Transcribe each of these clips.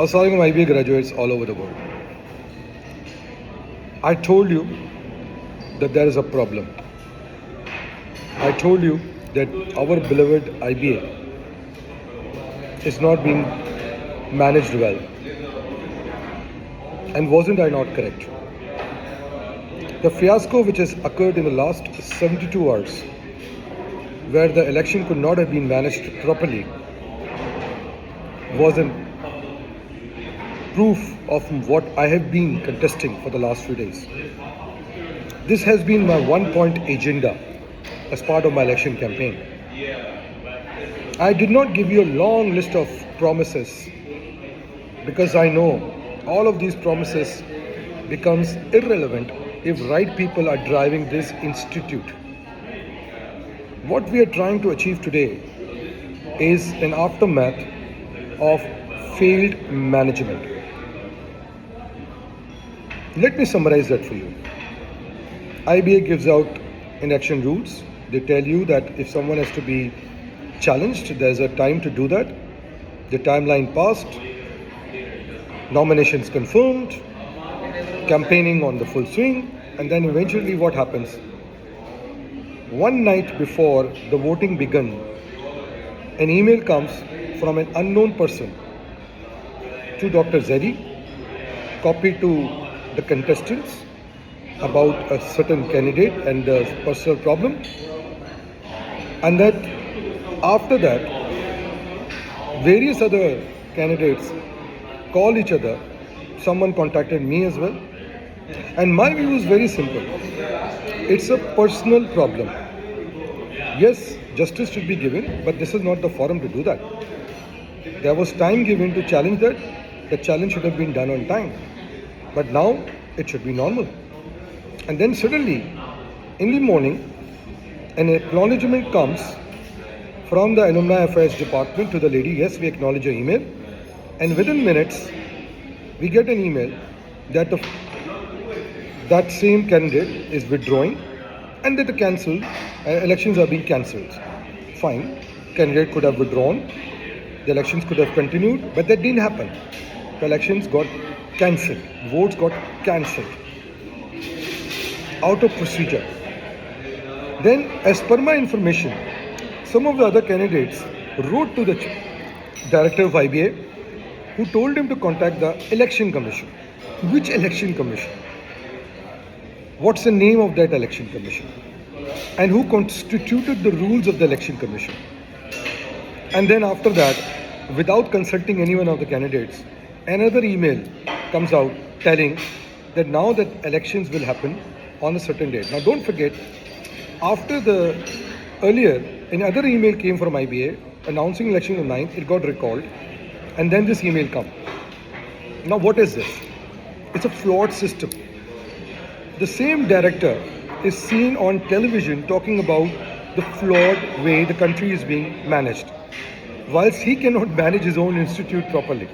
Assalamualaikum IBA graduates all over the world. I told you that there is a problem. I told you that our beloved IBA is not being managed well. And wasn't I not correct? The fiasco which has occurred in the last 72 hours, where the election could not have been managed properly, was a proof of what I have been contesting for the last few days. This has been my one-point agenda as part of my election campaign. I did not give you a long list of promises because I know all of these promises becomes irrelevant if right people are driving this institute. What we are trying to achieve today is an aftermath of failed management. Let me summarize that for you. IBA gives out election rules. They tell you that if someone has to be challenged, there's a time to do that. The timeline passed, nominations confirmed, campaigning on the full swing, and then eventually what happens? One night before the voting began, an email comes from an unknown person to Dr. Zeri, copied to the contestants about a certain candidate and the personal problem, and that after that various other candidates call each other. Someone contacted me as well, and my view is very simple. It's a personal problem. Yes, justice should be given, but this is not the forum to do that. There was time given to challenge that. The challenge should have been done on time, but now it should be normal. And then suddenly, in the morning, an acknowledgement comes from the Alumni Affairs Department to the lady. Yes, we acknowledge your email. And within minutes, we get an email that that same candidate is withdrawing and that the elections are being cancelled. Fine, candidate could have withdrawn, the elections could have continued, but that didn't happen. The elections got cancelled, votes got cancelled, out of procedure. Then, as per my information, some of the other candidates wrote to the director of IBA, who told him to contact the election commission. Which election commission? What's the name of that election commission? And who constituted the rules of the election commission? And then after that, without consulting any one of the candidates, another email comes out telling that now that elections will happen on a certain date. Now don't forget, after the earlier, another email came from IBA announcing election on 9th, it got recalled, and then this email come. Now what is this? It's a flawed system. The same director is seen on television talking about the flawed way the country is being managed, whilst he cannot manage his own institute properly.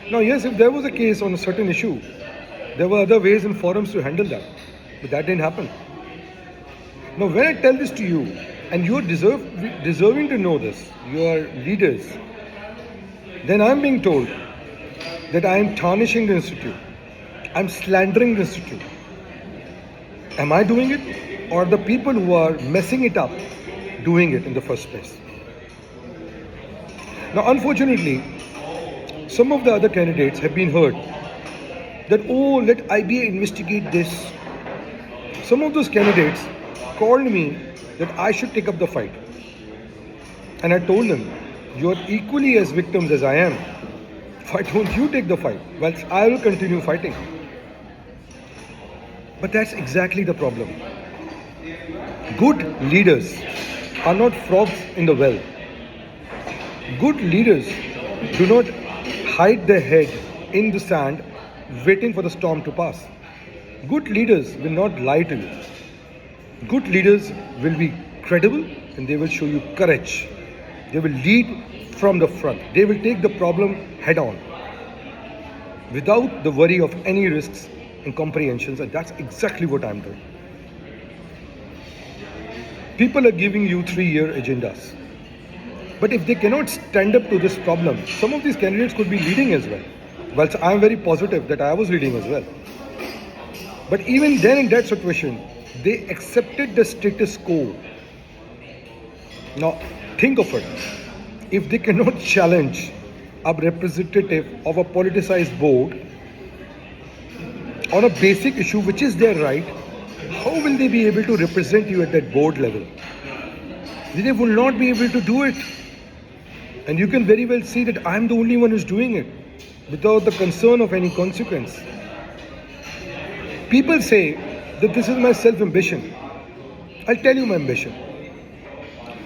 Now yes, if there was a case on a certain issue, there were other ways and forums to handle that, but that didn't happen. Now when I tell this to you, and you're deserving to know this, you are leaders, then I'm being told that I am tarnishing the institute, I'm slandering the institute. Am I doing it, or the people who are messing it up doing it in the first place? Now unfortunately, some of the other candidates have been heard that, oh, let IBA investigate this. Some of those candidates called me that I should take up the fight. And I told them, you are equally as victims as I am. Why don't you take the fight? Well, I will continue fighting. But that's exactly the problem. Good leaders are not frogs in the well. Good leaders do not hide their head in the sand waiting for the storm to pass. Good leaders will not lie to you. Good leaders will be credible and they will show you courage. They will lead from the front. They will take the problem head on without the worry of any risks and comprehensions, and that's exactly what I'm doing. People are giving you 3-year agendas. But if they cannot stand up to this problem, some of these candidates could be leading as well. Well, I am very positive that I was leading as well. But even then, in that situation, they accepted the status quo. Now, think of it. If they cannot challenge a representative of a politicized board on a basic issue which is their right, how will they be able to represent you at that board level? They will not be able to do it. And you can very well see that I'm the only one who's doing it without the concern of any consequence. People say that this is my self-ambition. I'll tell you my ambition.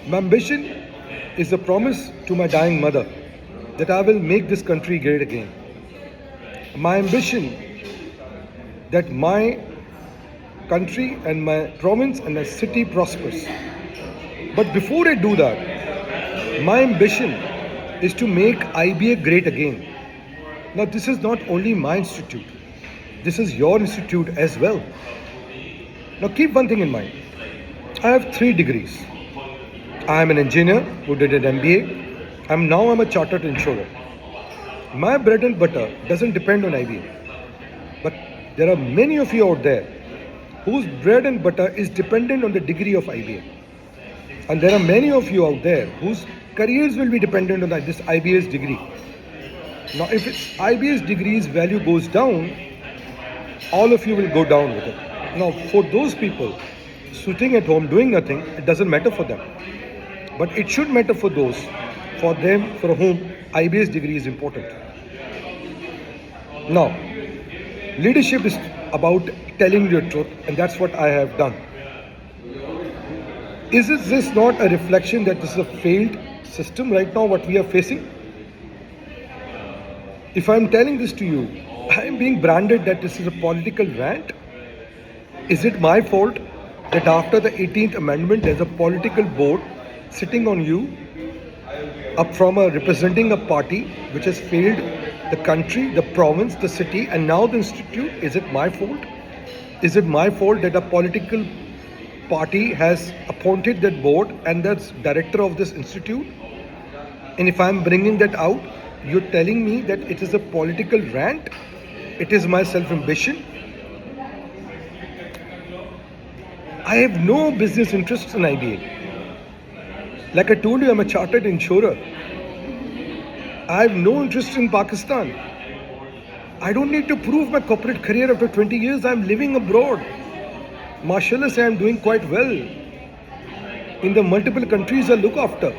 My ambition is a promise to my dying mother that I will make this country great again. My ambition that my country and my province and my city prospers. But before I do that, my ambition is to make IBA great again. Now, this is not only my institute. This is your institute as well. Now, keep one thing in mind. I have 3 degrees. I am an engineer who did an MBA. I'm a chartered insurer. My bread and butter doesn't depend on IBA. But there are many of you out there whose bread and butter is dependent on the degree of IBA. And there are many of you out there whose careers will be dependent on this IBA's degree. Now, if IBA's degree's value goes down, all of you will go down with it. Now, for those people sitting at home doing nothing, it doesn't matter for them. But it should matter for those, for them, for whom IBA's degree is important. Now, leadership is about telling the truth, and that's what I have done. Is this not a reflection that this is a failed system right now, what we are facing? If I'm telling this to you, I am being branded that this is a political rant. Is it my fault that after the 18th Amendment, there's a political board sitting on you up from representing a party which has failed the country, the province, the city, and now the institute? Is it my fault? Is it my fault that a political party has appointed that board and that's director of this institute? And if I'm bringing that out, you're telling me that it is a political rant? It is my self-ambition? I have no business interests in IBA. Like I told you, I'm a chartered insurer. I have no interest in Pakistan. I don't need to prove my corporate career after 20 years. I'm living abroad. Mashallah, say I'm doing quite well in the multiple countries I look after.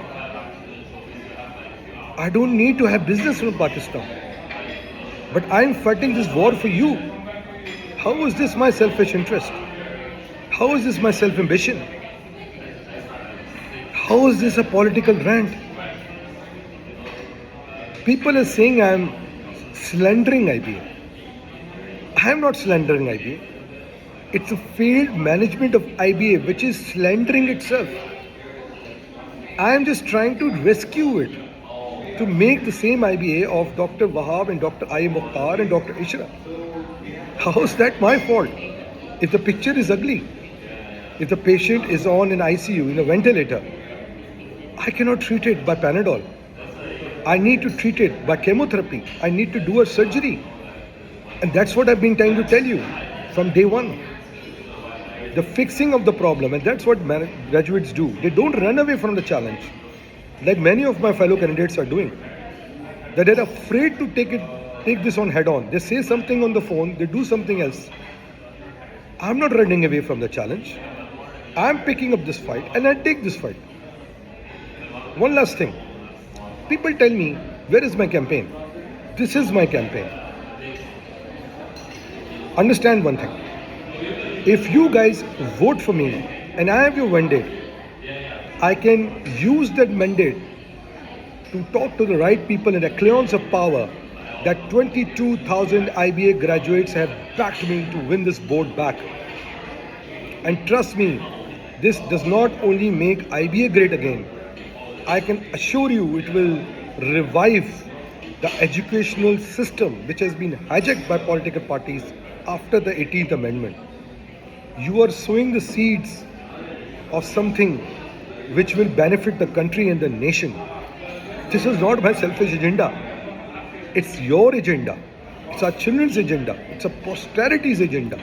I don't need to have business from Pakistan. But I'm fighting this war for you. How is this my selfish interest? How is this my self-ambition? How is this a political rant? People are saying I'm slandering IBA. I am not slandering IBA. It's a failed management of IBA which is slandering itself. I am just trying to rescue it, to make the same IBA of Dr. Wahab and Dr. I. Mukhtar and Dr. Ishra. How is that my fault? If the picture is ugly, if the patient is on an ICU, in a ventilator, I cannot treat it by Panadol. I need to treat it by chemotherapy. I need to do a surgery. And that's what I've been trying to tell you from day one. The fixing of the problem, and that's what graduates do. They don't run away from the challenge, like many of my fellow candidates are doing. That they're afraid to take this on head on. They say something on the phone, they do something else. I'm not running away from the challenge. I'm picking up this fight and I take this fight. One last thing. People tell me, where is my campaign? This is my campaign. Understand one thing. If you guys vote for me and I have your mandate, I can use that mandate to talk to the right people in echelons of power that 22,000 IBA graduates have backed me to win this board back. And trust me, this does not only make IBA great again, I can assure you it will revive the educational system which has been hijacked by political parties after the 18th Amendment. You are sowing the seeds of something which will benefit the country and the nation. This is not my selfish agenda. It's your agenda. It's our children's agenda. It's a posterity's agenda.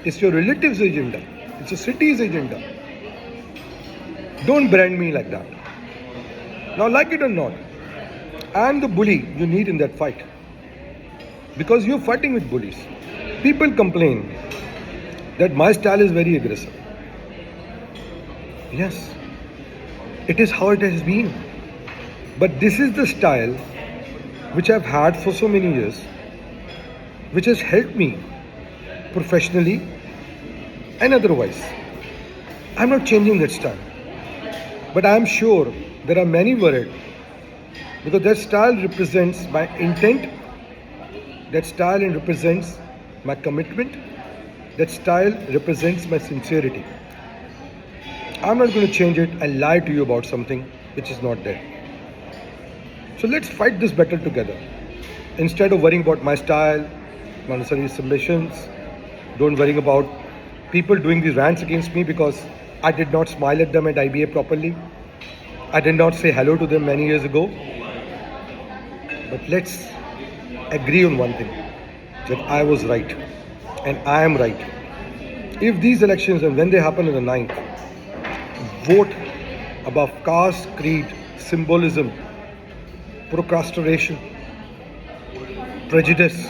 It's your relatives' agenda. It's a city's agenda. Don't brand me like that. Now, like it or not, I'm the bully you need in that fight. Because you're fighting with bullies. People complain that my style is very aggressive. Yes, it is how it has been. But this is the style which I've had for so many years, which has helped me professionally and otherwise. I'm not changing that style. But I'm sure there are many worried because that style represents my intent, that style represents my commitment, that style represents my sincerity. I'm not going to change it and lie to you about something which is not there. So let's fight this battle together. Instead of worrying about my style, my unnecessary submissions, don't worry about people doing these rants against me because I did not smile at them at IBA properly. I did not say hello to them many years ago. But let's agree on one thing, that I was right and I am right. If these elections and when they happen on the 9th, vote above caste, creed, symbolism, procrastination, prejudice,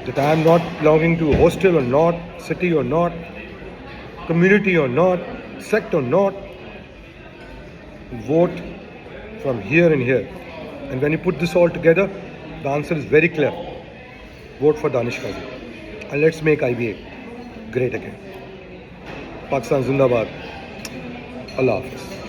that I am not belonging to a hostel or not, city or not, community or not, sect or not. Vote from here and here. And when you put this all together, the answer is very clear. Vote for Danish Kazi. And let's make IBA great again. Pakistan Zindabad. Allah Hafiz.